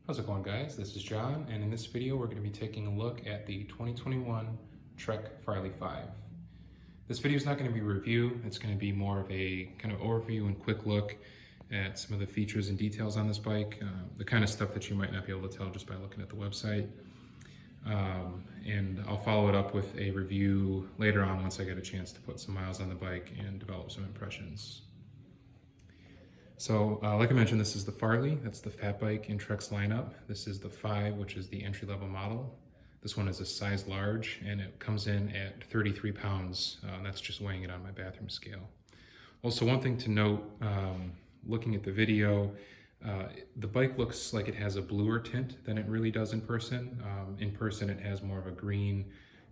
How's it going, guys? This is John, and in this video we're going to be taking a look at the 2021 Trek Farley 5. This video is not going to be a review, it's going to be more of a kind of overview and quick look at some of the features and details on this bike, the kind of stuff that you might not be able to tell just by looking at the website. And I'll follow it up with a review later on once I get a chance to put some miles on the bike and develop some impressions. So, like I mentioned, this is the Farley. That's the fat bike in Trek's lineup. This is the 5, which is the entry-level model. This one is a size large, and it comes in at 33 pounds. That's just weighing it on my bathroom scale. Also, one thing to note, looking at the video, the bike looks like it has a bluer tint than it really does in person. In person, it has more of a green,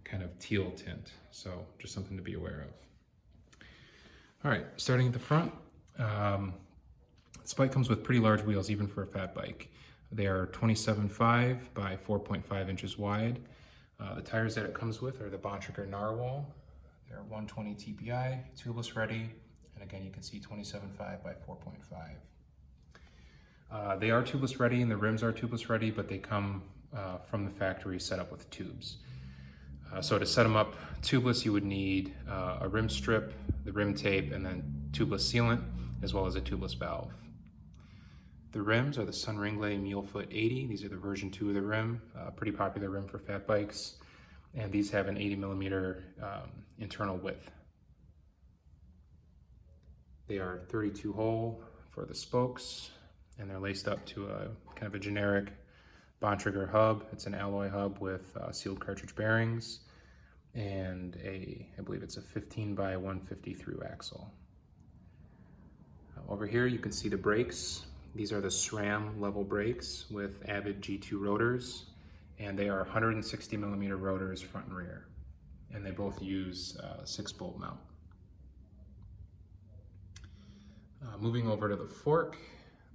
kind of teal tint. So, just something to be aware of. All right, starting at the front. This bike comes with pretty large wheels, even for a fat bike. They are 27.5 by 4.5 inches wide. The tires that it comes with are the Bontrager Narwhal. They're 120 TPI, tubeless ready, and again, you can see 27.5 by 4.5. They are tubeless ready, and the rims are tubeless ready, but they come from the factory set up with tubes. So to set them up tubeless, you would need a rim strip, the rim tape, and then tubeless sealant, as well as a tubeless valve. The rims are the Sunringley Mulefoot 80. These are the version 2 of the rim, pretty popular rim for fat bikes. And these have an 80 millimeter internal width. They are 32 hole for the spokes, and they're laced up to a kind of a generic Bontrager hub. It's an alloy hub with sealed cartridge bearings and I believe it's a 15 by 150 through axle. Over here you can see the brakes. These are the SRAM level brakes with Avid G2 rotors, and they are 160 millimeter rotors front and rear, and they both use 6-bolt mount. Moving over to the fork,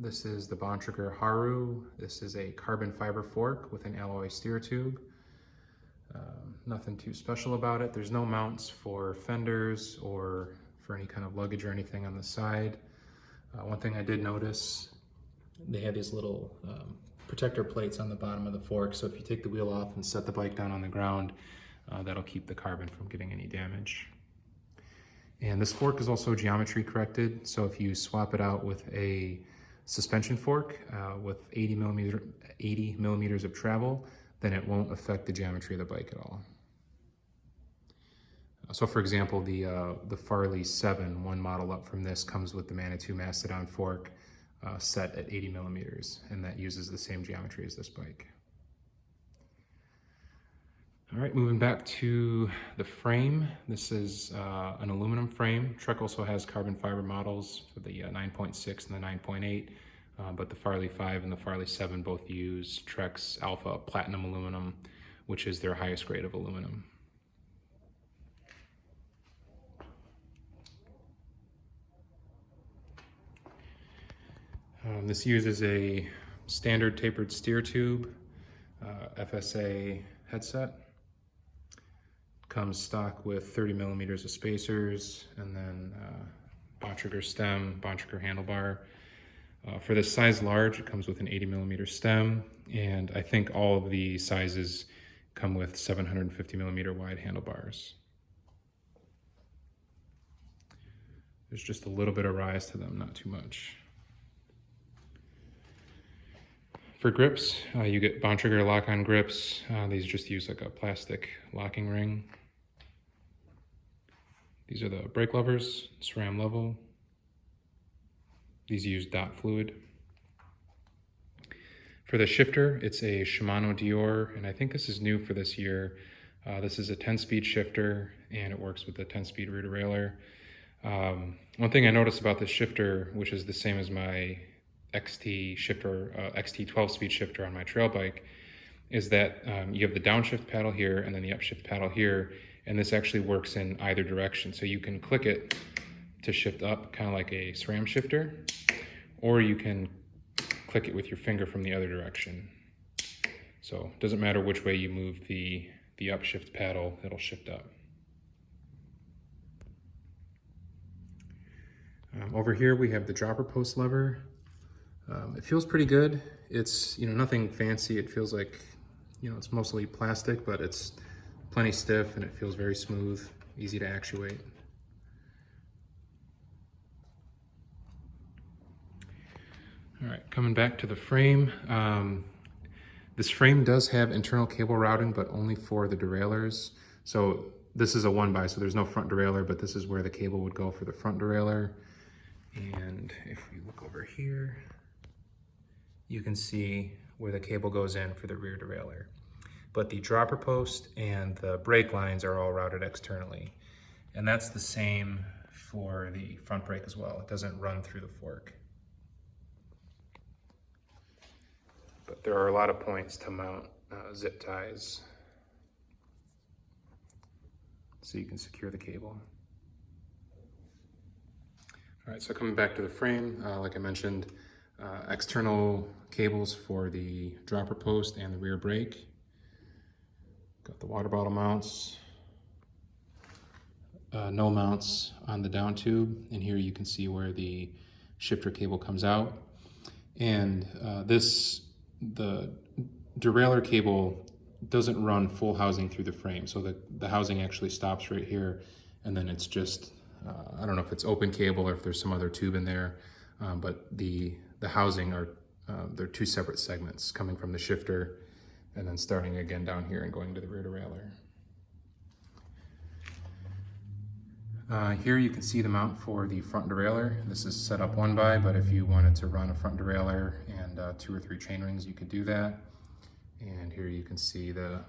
this is the Bontrager Haru. This is a carbon fiber fork with an alloy steer tube. Nothing too special about it. There's no mounts for fenders or for any kind of luggage or anything on the side. One thing I did notice, they have these little protector plates on the bottom of the fork, so if you take the wheel off and set the bike down on the ground, that'll keep the carbon from getting any damage. And this fork is also geometry corrected, so if you swap it out with a suspension fork with 80 millimeters of travel, then it won't affect the geometry of the bike at all. So for example, the Farley 7, one model up from this, comes with the Manitou Mastodon fork set at 80 millimeters, and that uses the same geometry as this bike. All right, moving back to the frame. This is an aluminum frame. Trek also has carbon fiber models for the 9.6 and the 9.8, but the Farley 5 and the Farley 7 both use Trek's Alpha Platinum aluminum, which is their highest grade of aluminum. This uses a standard tapered steer tube, FSA headset. Comes stock with 30 millimeters of spacers, and then Bontrager stem, Bontrager handlebar. For this size large, it comes with an 80 millimeter stem, and I think all of the sizes come with 750 millimeter wide handlebars. There's just a little bit of rise to them, not too much. For grips, you get Bontrager lock-on grips. These just use like a plastic locking ring. These are the brake levers, SRAM level. These use dot fluid. For the shifter, it's a Shimano Dior, and I think this is new for this year. This is a 10-speed shifter, and it works with the 10-speed rear derailleur. One thing I noticed about this shifter, which is the same as my XT shifter, XT 12-speed shifter on my trail bike, is that you have the downshift paddle here and then the upshift paddle here, and this actually works in either direction. So you can click it to shift up, kind of like a SRAM shifter, or you can click it with your finger from the other direction. So it doesn't matter which way you move the upshift paddle, it'll shift up. Over here we have the dropper post lever. It feels pretty good. It's, nothing fancy. It feels like, it's mostly plastic, but it's plenty stiff and it feels very smooth, easy to actuate. All right, coming back to the frame. This frame does have internal cable routing, but only for the derailleurs. So this is a 1x, so there's no front derailleur, but this is where the cable would go for the front derailleur. And if we look over here, you can see where the cable goes in for the rear derailleur. But the dropper post and the brake lines are all routed externally. And that's the same for the front brake as well. It doesn't run through the fork. But there are a lot of points to mount zip ties so you can secure the cable. All right, so coming back to the frame, like I mentioned, external cables for the dropper post and the rear brake. Got the water bottle mounts, no mounts on the down tube, and here you can see where the shifter cable comes out. And the derailleur cable doesn't run full housing through the frame, so the housing actually stops right here, and then it's just, I don't know if it's open cable or if there's some other tube in there, but the housing are, they're two separate segments coming from the shifter and then starting again down here and going to the rear derailleur. Here you can see the mount for the front derailleur. This is set up 1x, but if you wanted to run a front derailleur and 2 or 3 chain rings, you could do that. And here you can see the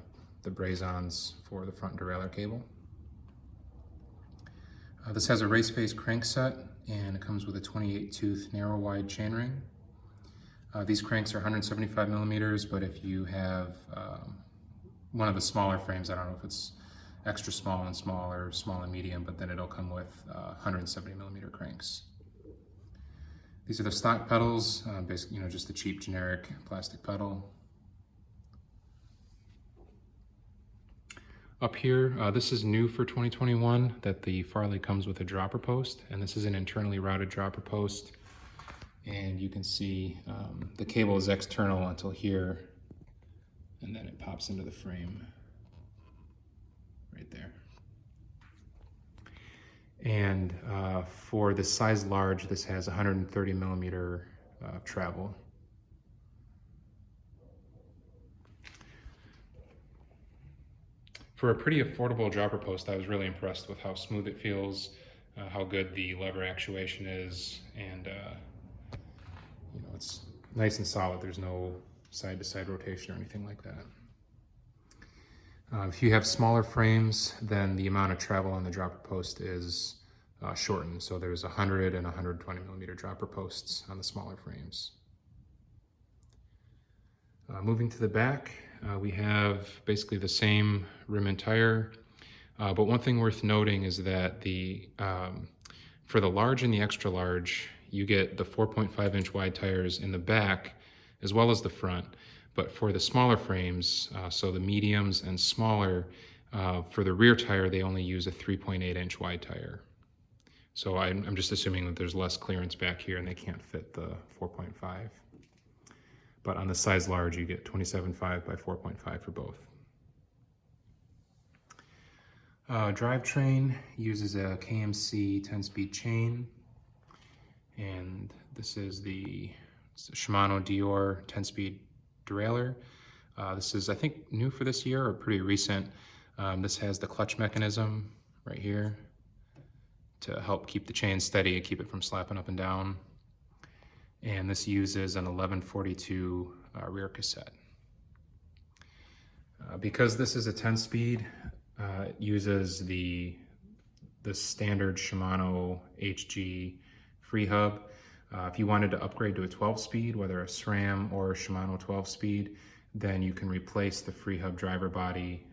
brazons for the front derailleur cable. This has a race face crank set, and it comes with a 28 tooth narrow wide chainring. These cranks are 175 millimeters, but if you have one of the smaller frames, I don't know if it's extra small and small or small and medium, but then it'll come with 170 millimeter cranks. These are the stock pedals, basically, just the cheap generic plastic pedal. Up here, this is new for 2021, that the Farley comes with a dropper post, and this is an internally routed dropper post. And you can see the cable is external until here, and then it pops into the frame right there. And for the size large, this has 130 millimeter travel. For a pretty affordable dropper post, I was really impressed with how smooth it feels, how good the lever actuation is, and it's nice and solid. There's no side-to-side rotation or anything like that. If you have smaller frames, then the amount of travel on the dropper post is shortened. So there's 100 and 120 millimeter dropper posts on the smaller frames. Moving to the back, we have basically the same rim and tire, but one thing worth noting is that for the large and the extra large, you get the 4.5 inch wide tires in the back as well as the front. But for the smaller frames, so the mediums and smaller, for the rear tire, they only use a 3.8 inch wide tire. So I'm just assuming that there's less clearance back here and they can't fit the 4.5. But on the size large, you get 27.5 by 4.5 for both. Drivetrain uses a KMC 10-speed chain. And this is it's a Shimano Dior 10-speed derailleur. This is, I think, new for this year or pretty recent. This has the clutch mechanism right here to help keep the chain steady and keep it from slapping up and down. And this uses an 1142 rear cassette. Because this is a 10-speed, it uses the standard Shimano HG free hub. If you wanted to upgrade to a 12-speed, whether a SRAM or a Shimano 12-speed, then you can replace the free hub driver body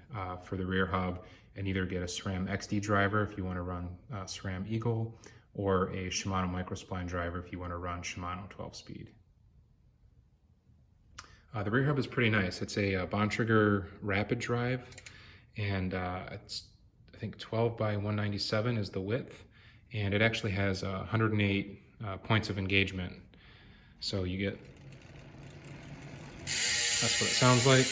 for the rear hub and either get a SRAM XD driver if you want to run SRAM Eagle, or a Shimano microspline driver if you want to run Shimano 12-speed. The rear hub is pretty nice. It's a Bontrager rapid drive, and it's, I think, 12 by 197 is the width, and it actually has 108 points of engagement. So you get, that's what it sounds like.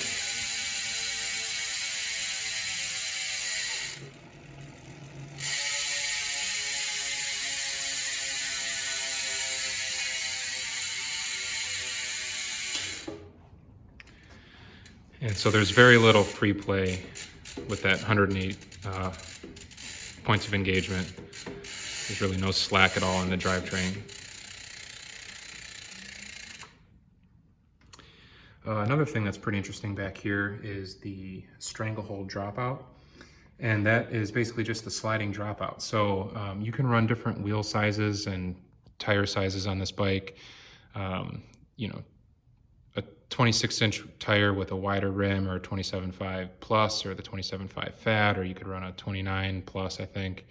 And so there's very little free play with that 108 points of engagement. There's really no slack at all in the drivetrain. Another thing that's pretty interesting back here is the Stranglehold Dropout. And that is basically just the sliding dropout. So you can run different wheel sizes and tire sizes on this bike. You know, a 26-inch tire with a wider rim, or a 27.5 plus, or the 27.5 fat, or you could run a 29 plus, I think.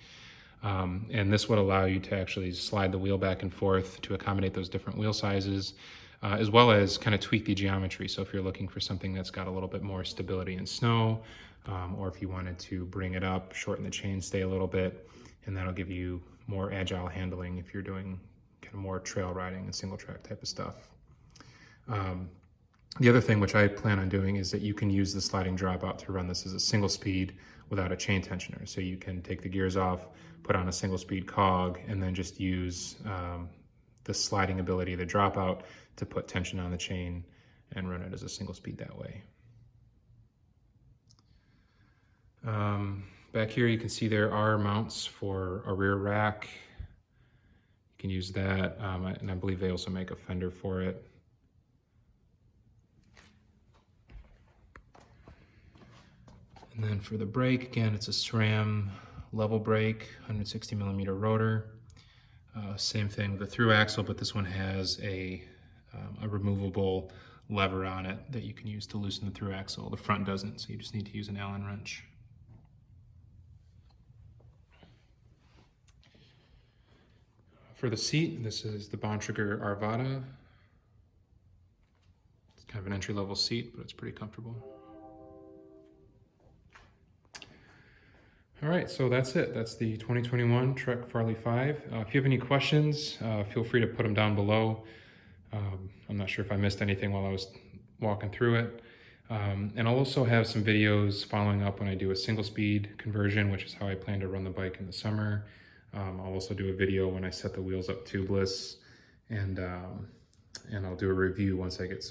And this would allow you to actually slide the wheel back and forth to accommodate those different wheel sizes, as well as kind of tweak the geometry. So if you're looking for something that's got a little bit more stability in snow, or if you wanted to bring it up, shorten the chainstay a little bit, and that'll give you more agile handling if you're doing kind of more trail riding and single track type of stuff. The other thing which I plan on doing is that you can use the sliding dropout to run this as a single speed without a chain tensioner. So you can take the gears off, put on a single speed cog, and then just use the sliding ability of the dropout to put tension on the chain and run it as a single speed that way. Back here you can see there are mounts for a rear rack. You can use that, and I believe they also make a fender for it. And then for the brake, again, it's a SRAM level brake, 160 millimeter rotor. Same thing with the through axle, but this one has a removable lever on it that you can use to loosen the through axle. The front doesn't, so you just need to use an Allen wrench. For the seat, this is the Bontrager Arvada. It's kind of an entry-level seat, but it's pretty comfortable. All right, so that's it. That's the 2021 Trek Farley 5. If you have any questions, feel free to put them down below. I'm not sure if I missed anything while I was walking through it. And I'll also have some videos following up when I do a single speed conversion, which is how I plan to run the bike in the summer. I'll also do a video when I set the wheels up tubeless, and I'll do a review once I get a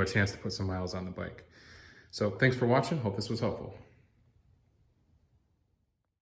chance to put some miles on the bike. So thanks for watching. Hope this was helpful.